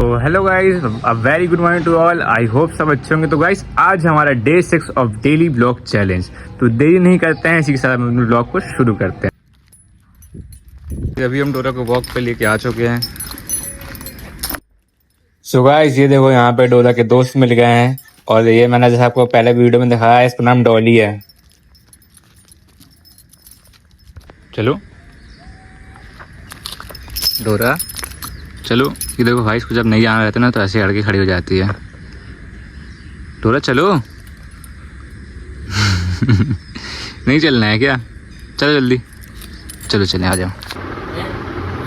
तो hello guys, a very good morning to all. I hope सब अच्छे होंगे। तो गाइस आज हमारा day 6 of daily blog challenge. तो देरी नहीं करते हैं, इसी के साथ हम ब्लॉग को शुरू करते हैं। अभी हम डोरा को वॉक पे लेके आ चुके हैं। सो गाइस ये देखो, यहाँ पे डोरा के दोस्त मिल गए हैं और ये मैंने जैसे आपको पहले वीडियो में दिखाया है, इसका नाम डॉली है। चलो डोरा चलो। ये देखो भाई, इसको जब नहीं आना रहता ना तो ऐसे अड़ के खड़ी हो जाती है। डोरा चलो। नहीं चलना है क्या? चलो जल्दी, चलो चलें, आ जाओ।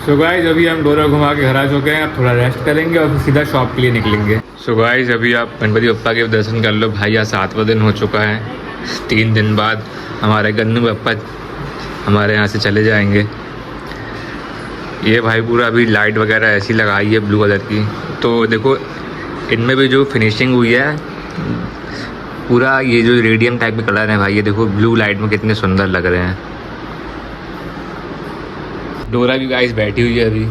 सो गाइस अभी हम डोरा घुमा के घर आ चुके हैं। अब थोड़ा रेस्ट करेंगे और फिर सीधा शॉप के लिए निकलेंगे। सो गाइस अभी आप गणपति बप्पा के दर्शन कर लो। भाई आज 7वां दिन हो चुका है। 3 दिन बाद हमारे गन्नू बप्पा हमारे यहाँ से चले जाएंगे। ये भाई पूरा अभी लाइट वगैरह ऐसी लगाई है ब्लू कलर की। तो देखो इनमें भी जो फिनिशिंग हुई है पूरा, ये जो रेडियम टाइप में कलर है भाई, ये देखो ब्लू लाइट में कितने सुंदर लग रहे हैं। डोरा भी गाइस बैठी हुई है अभी।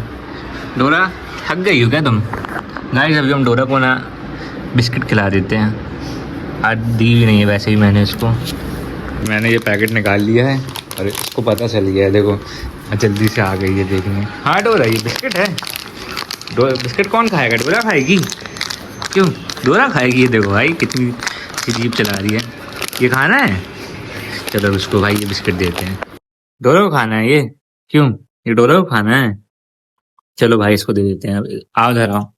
डोरा थक गई हो क्या तुम? गाइस अभी हम डोरा को ना बिस्किट खिला देते हैं। आज दी भी नहीं है वैसे ही मैंने इसको। मैंने ये पैकेट निकाल लिया है और इसको पता चल गया है। देखो जल्दी से आ गई है देखने। हाँ डोरा ये बिस्किट है। डोरा बिस्किट कौन खाएगा? डोरा खाएगी। क्यों डोरा खाएगी? ये देखो भाई कितनी जीभ चला रही है। ये खाना है? चलो उसको भाई ये बिस्किट देते हैं। डोरा को खाना है ये? क्यों? ये डोरा को खाना है? चलो भाई इसको दे देते हैं। आओ इधर आओ,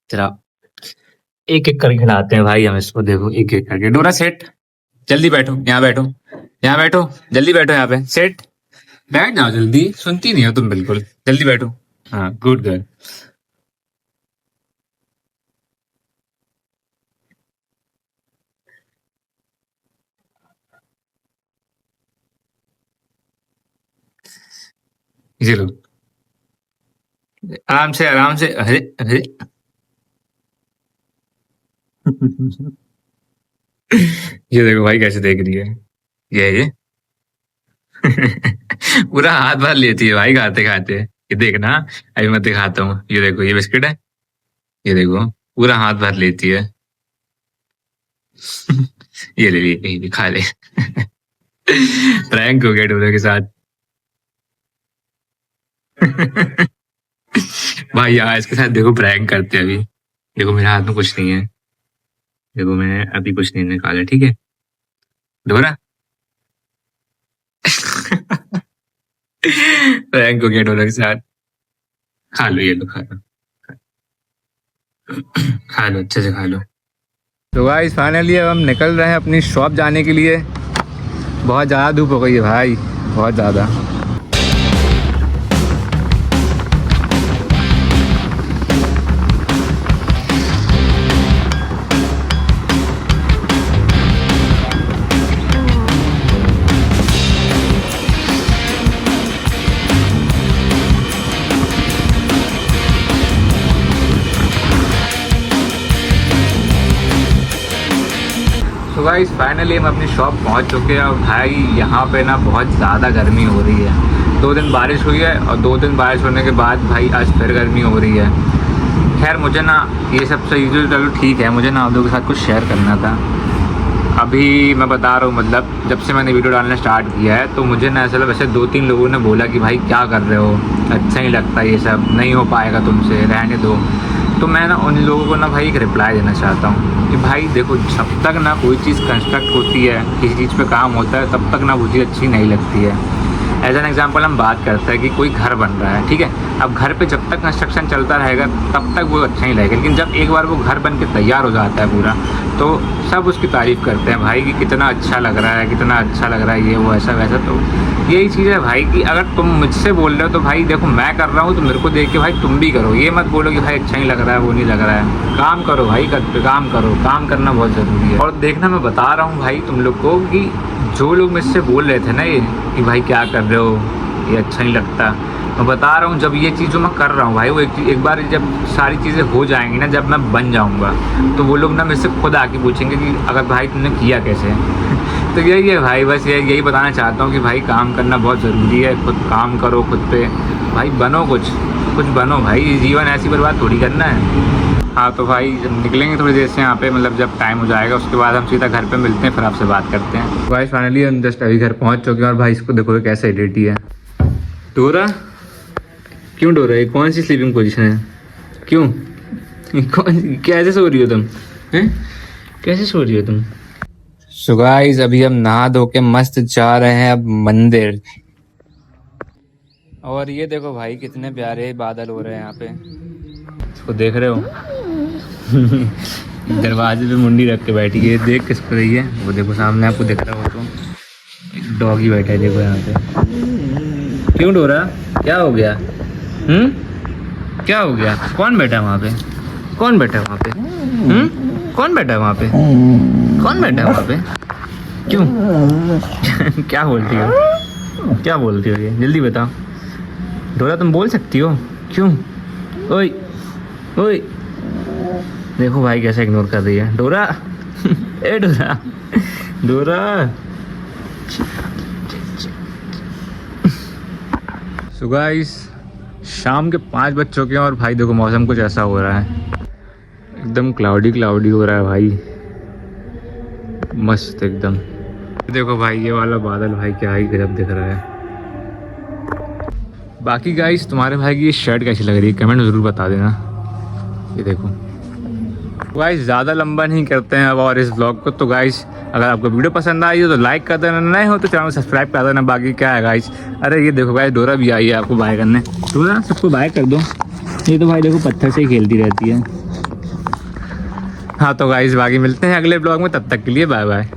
चलो एक एक करके खिलाते हैं भाई हम इसको। देखो एक एक करके। डोरा सेट, जल्दी बैठो, यहाँ बैठो, यहाँ बैठो, जल्दी बैठो, यहाँ पे सेट, बैठ जाओ जल्दी। सुनती नहीं हो तुम बिल्कुल। जल्दी बैठो। हाँ गुड गर्ल। चलो आराम से आराम से। अरे अरे। ये देखो भाई कैसे देख रही है। ये पूरा हाथ भर लेती है भाई खाते खाते। ये देखना, अभी मैं दिखाता हूँ। ये देखो ये बिस्किट है। ये देखो पूरा हाथ भर लेती है। ये ले लिए, ये खा ले। प्रैंक हो गया डोरे के साथ। भाई यार इसके साथ देखो प्रैंक करते हैं अभी। देखो मेरे हाथ में कुछ नहीं है। देखो मैंने अभी कुछ नहीं निकाला, ठीक है डोरा। प्रैंक हो गया डोरा के साथ। खा लो, ये लो खा लो, खा लो अच्छे से खा लो। तो गाइस फाइनली अब हम निकल रहे हैं अपनी शॉप जाने के लिए। बहुत ज़्यादा धूप हो गई है भाई, बहुत ज़्यादा। तो गाइस फाइनली हम अपनी शॉप पहुंच चुके हैं। और भाई यहाँ पे ना बहुत ज़्यादा गर्मी हो रही है। 2 दिन बारिश हुई है और 2 दिन बारिश होने के बाद भाई आज फिर गर्मी हो रही है। खैर मुझे ना ये सब सही, जो चलो ठीक है, मुझे ना आप लोगों के साथ कुछ शेयर करना था। अभी मैं बता रहा हूँ, मतलब जब से मैंने वीडियो डालना स्टार्ट किया है तो मुझे ना ऐसा वैसे 2-3 लोगों ने बोला कि भाई क्या कर रहे हो, अच्छा नहीं लगता, ये सब नहीं हो पाएगा तुमसे, रहने दो। तो मैं ना उन लोगों को ना भाई एक रिप्लाई देना चाहता हूँ कि भाई देखो, जब तक ना कोई चीज़ कंस्ट्रक्ट होती है, किसी चीज़ पे काम होता है, तब तक ना वो चीज़ अच्छी नहीं लगती है। एज एन एग्जाम्पल हम बात करते हैं कि कोई घर बन रहा है, ठीक है। अब घर पे जब तक कंस्ट्रक्शन चलता रहेगा तब तक वो अच्छा ही लगेगा, लेकिन जब एक बार वो घर बन के तैयार हो जाता है पूरा, तो सब उसकी तारीफ़ करते हैं भाई कि कितना अच्छा लग रहा है, कितना अच्छा लग रहा है, ये वो ऐसा वैसा। तो यही चीज़ है भाई कि अगर तुम मुझसे बोल रहे हो तो भाई देखो मैं कर रहा हूँ तो मेरे को देख के भाई तुम भी करो। ये मत बोलो कि भाई अच्छा नहीं लग रहा है, वो नहीं लग रहा है। काम करो भाई, काम करो, काम करना बहुत ज़रूरी है। और देखना मैं बता रहा हूँ भाई तुम लोग को कि जो लोग मुझसे बोल रहे थे ना ये कि भाई क्या कर रहे हो, ये अच्छा नहीं लगता, मैं बता रहा हूँ जब ये चीज़ जो मैं कर रहा हूँ भाई वो एक बार जब सारी चीज़ें हो जाएंगी ना, जब मैं बन जाऊँगा, तो वो लोग ना मेरे से खुद आके पूछेंगे कि अगर भाई तुमने किया कैसे। तो यही है भाई, बस यही बताना चाहता हूँ कि भाई काम करना बहुत ज़रूरी है। खुद काम करो, खुद पे भाई बनो कुछ, कुछ बनो भाई, जीवन ऐसी बर्बाद थोड़ी करना है। हाँ तो भाई जब निकलेंगे थोड़ी देर से यहाँ पे, मतलब जब टाइम हो जाएगा उसके बाद हम सीधा घर पे मिलते हैं, फिर आपसे बात करते हैं। भाई फाइनली हम जस्ट अभी घर पहुँच चुके हैं और भाई इसको देखो कैसे रेडी है। डोरा क्यों डोरा, ये कौन सी स्लीपिंग पोजीशन है, क्यों कैसे सो रही हो तुम हैं, कैसे सो रही हो तुम। सो गाइस अभी हम नहा धो के मस्त जा रहे हैं अब मंदिर। और ये देखो भाई कितने प्यारे बादल हो रहे हैं यहाँ पे, इसको देख रहे हो दरवाजे पे मुंडी रख के बैठी है, देख किसको रही है वो, देखो सामने आपको दिख रहा हो तो एक डॉगी बैठा है देखो यहाँ पे। क्यों डोरा, क्या हो गया, क्या हो गया, कौन बैठा है वहाँ पे, कौन बैठा है वहाँ पे, कौन बैठा है वहाँ पे, कौन बैठा है वहाँ पे, क्यों क्या बोलती हो, क्या बोलती हो ये, जल्दी बताओ डोरा, तुम बोल सकती हो, क्यों, ओए ओए देखो भाई कैसे इग्नोर कर रही है डोरा ए डोरा, डोरा। सो गाइस शाम के 5 बज चुके हैं और भाई देखो मौसम कुछ ऐसा हो रहा है, एकदम क्लाउडी क्लाउडी हो रहा है भाई, मस्त एकदम। देखो भाई ये वाला बादल भाई क्या ही गजब दिख रहा है। बाकी गाइस तुम्हारे भाई की ये शर्ट कैसी लग रही है कमेंट ज़रूर बता देना। ये देखो गाइस ज़्यादा लंबा नहीं करते हैं अब और इस ब्लॉग को, तो गाइस अगर आपको वीडियो पसंद आई हो तो लाइक कर देना, नए हो तो चैनल सब्सक्राइब कर देना। बाकी क्या है गाइस, अरे ये देखो गाइस डोरा भी आई है आपको बाय करने, डोरा सबको बाय कर दो। ये तो भाई देखो पत्थर से ही खेलती रहती है। हाँ तो गाइस बाकी मिलते हैं अगले ब्लॉग में, तब तक के लिए बाय बाय।